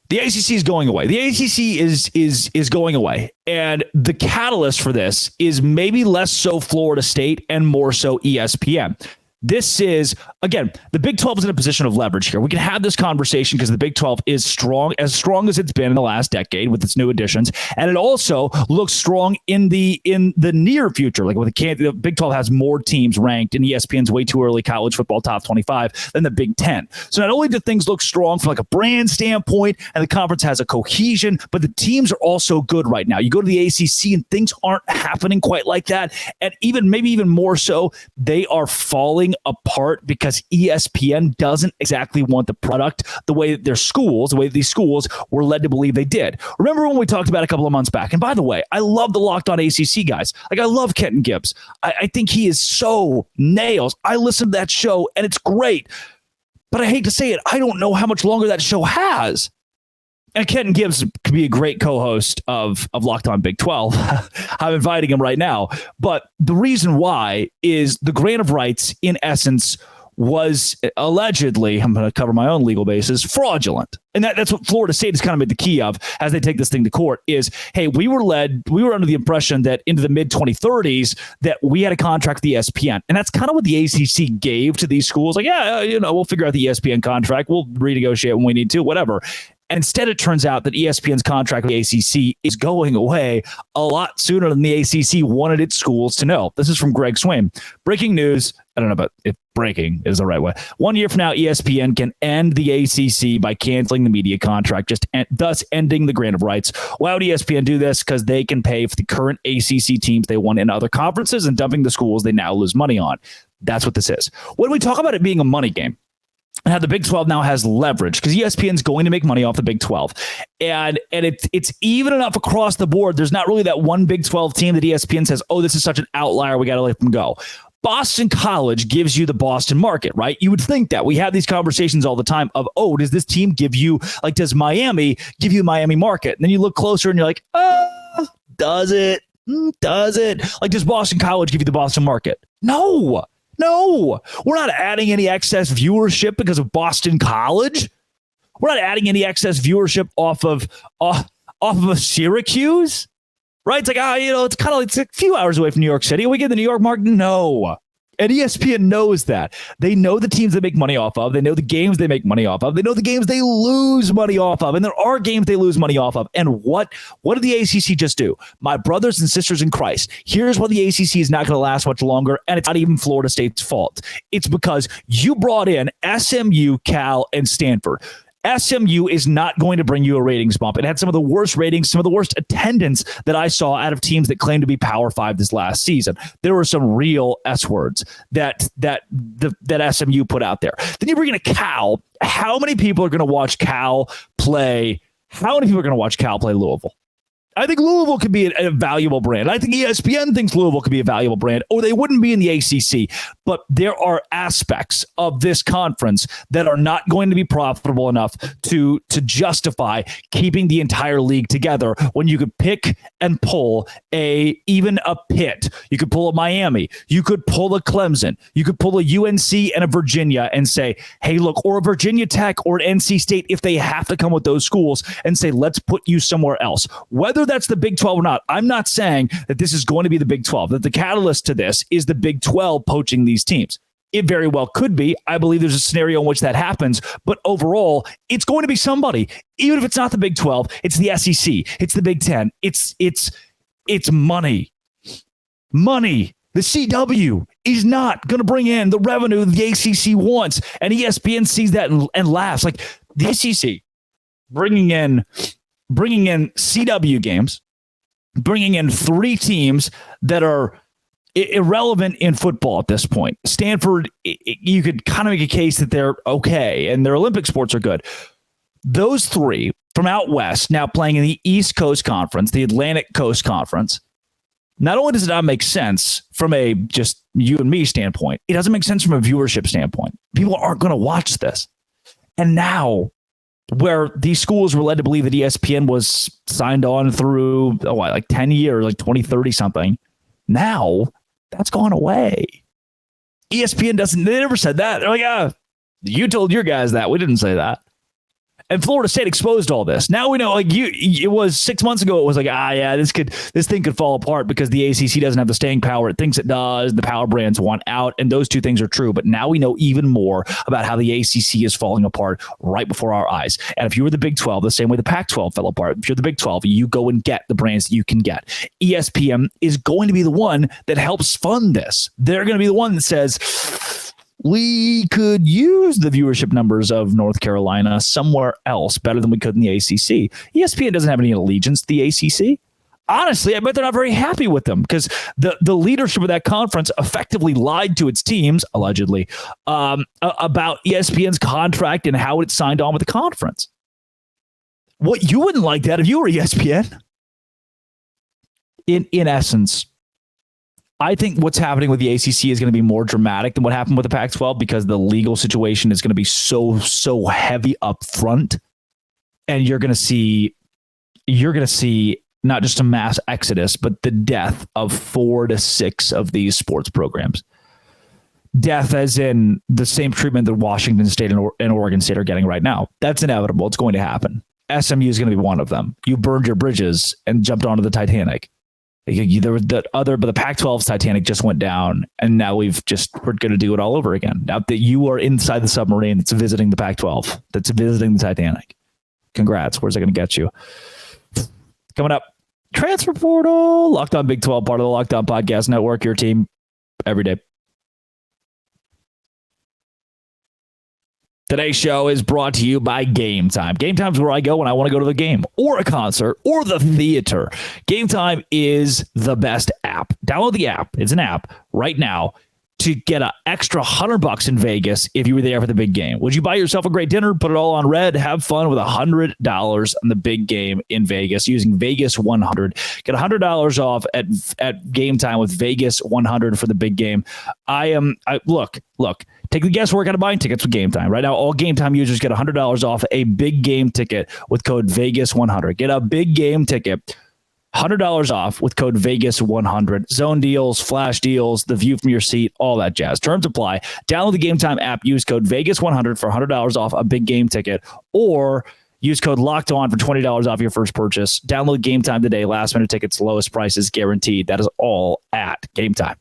The ACC is going away. The ACC is going away. And the catalyst for this is maybe less so Florida State and more so ESPN. This is, again, the Big 12 is in a position of leverage here. We can have this conversation because the Big 12 is strong as it's been in the last decade with its new additions. And it also looks strong in the near future. Like with the Big 12 has more teams ranked in ESPN's way too early college football top 25 than the Big 10. So not only do things look strong from like a brand standpoint and the conference has a cohesion, but the teams are also good right now. You go to the ACC and things aren't happening quite like that. And maybe even more so, they are falling apart because ESPN doesn't exactly want the product the way that the way these schools were led to believe they did. Remember when we talked about a couple of months back? And by the way, I love the Locked On ACC guys. Like I love Kenton Gibbs. I think he is so nails. I listen to that show and it's great. But I hate to say it, I don't know how much longer that show has. And Kenton Gibbs could be a great co-host of Locked On Big 12. I'm inviting him right now. But the reason why is the grant of rights, in essence, was allegedly, I'm going to cover my own legal basis, fraudulent. And that's what Florida State has kind of made the key of as they take this thing to court is, hey, we were under the impression that into the mid-2030s that we had a contract with the ESPN. And that's kind of what the ACC gave to these schools. Like, yeah, we'll figure out the ESPN contract. We'll renegotiate when we need to, whatever. And instead, it turns out that ESPN's contract with the ACC is going away a lot sooner than the ACC wanted its schools to know. This is from Greg Swain. Breaking news. I don't know about if breaking is the right way. 1 year from now, ESPN can end the ACC by canceling the media contract, thus ending the grant of rights. Why would ESPN do this? Because they can pay for the current ACC teams they won in other conferences and dumping the schools they now lose money on. That's what this is. When we talk about it being a money game, and how the Big 12 now has leverage because ESPN's going to make money off the Big 12. And it's even enough across the board. There's not really that one Big 12 team that ESPN says, oh, this is such an outlier, we got to let them go. Boston College gives you the Boston market, right? You would think that. We have these conversations all the time of, oh, does this team give you, like, does Miami give you the Miami market? And then you look closer and you're like, oh, does it? Does it? Like, does Boston College give you the Boston market? No, we're not adding any excess viewership because of Boston College. We're not adding any excess viewership off of a Syracuse, right? It's like, it's kind of like it's a few hours away from New York City. We get the New York market. No. And ESPN knows that. They know the teams they make money off of. They know the games they make money off of. They know the games they lose money off of. And there are games they lose money off of. And what did the ACC just do? My brothers and sisters in Christ, here's why the ACC is not going to last much longer. And it's not even Florida State's fault. It's because you brought in SMU, Cal, and Stanford. SMU is not going to bring you a ratings bump. It had some of the worst ratings, some of the worst attendance that I saw out of teams that claim to be Power 5 this last season. There were some real S words that SMU put out there. Then you bring in a Cal. How many people are going to watch Cal play? How many people are going to watch Cal play Louisville? I think Louisville could be a valuable brand. I think ESPN thinks Louisville could be a valuable brand, or they wouldn't be in the ACC. But there are aspects of this conference that are not going to be profitable enough to justify keeping the entire league together when you could pick and pull even a Pitt. You could pull a Miami. You could pull a Clemson. You could pull a UNC and a Virginia and say, hey, look, or a Virginia Tech or an NC State if they have to come with those schools and say, let's put you somewhere else. Whether that's the Big 12 or not, I'm not saying that this is going to be the Big 12, that the catalyst to this is the Big 12 poaching these teams. It very well could be. I believe there's a scenario in which that happens. But overall, it's going to be somebody. Even if it's not the Big 12, it's the SEC. It's the Big 10. It's money. Money. The CW is not going to bring in the revenue the ACC wants. And ESPN sees that and laughs. Like the ACC bringing in CW games, bringing in three teams that are irrelevant in football at this point. Stanford, you could kind of make a case that they're okay and their Olympic sports are good. Those three from out west now playing in the East Coast Conference, the Atlantic Coast Conference. Not only does it not make sense from a just you and me standpoint, it doesn't make sense from a viewership standpoint. People aren't going to watch this. And now, where these schools were led to believe that ESPN was signed on through, like 10 years, like 2030 something. Now, that's gone away. ESPN they never said that. They're like, you told your guys that. We didn't say that. And Florida State exposed all this. Now we know, like it was 6 months ago. It was like, this thing could fall apart because the ACC doesn't have the staying power it thinks it does. The power brands want out, and those two things are true. But now we know even more about how the ACC is falling apart right before our eyes. And if you were the Big 12, the same way the Pac-12 fell apart, if you're the Big 12, you go and get the brands that you can get. ESPN is going to be the one that helps fund this. They're going to be the one that says, we could use the viewership numbers of North Carolina somewhere else better than we could in the ACC. ESPN doesn't have any allegiance to the ACC. Honestly, I bet they're not very happy with them because the leadership of that conference effectively lied to its teams, allegedly, about ESPN's contract and how it signed on with the conference. What, you wouldn't like that if you were ESPN? In essence, I think what's happening with the ACC is going to be more dramatic than what happened with the Pac-12 because the legal situation is going to be so heavy up front, and you're going to see not just a mass exodus, but the death of 4 to 6 of these sports programs. Death as in the same treatment that Washington State and Oregon State are getting right now. That's inevitable. It's going to happen. SMU is going to be one of them. You burned your bridges and jumped onto the Titanic. There was but the Pac-12's Titanic just went down, and now we're going to do it all over again. Now that you are inside the submarine that's visiting the Pac-12, that's visiting the Titanic. Congrats. Where's that going to get you? Coming up, transfer portal, Locked On Big 12, part of the Locked On Podcast Network, your team every day. Today's show is brought to you by Game Time. Game Time is where I go when I want to go to the game or a concert or the theater. Game Time is the best app. Download the app. It's an app right now to get an extra $100 in Vegas if you were there for the big game. Would you buy yourself a great dinner, put it all on red, have fun with $100 on the big game in Vegas using Vegas 100? Get $100 off at Game Time with Vegas 100 for the big game. Look. Take the guesswork out of buying tickets with Game Time. Right now, all Game Time users get $100 off a big game ticket with code Vegas100. Get a big game ticket, $100 off with code Vegas100. Zone deals, flash deals, the view from your seat, all that jazz. Terms apply. Download the Game Time app. Use code Vegas100 for $100 off a big game ticket, or use code Locked On for $20 off your first purchase. Download Game Time today. Last minute tickets, lowest prices guaranteed. That is all at Game Time.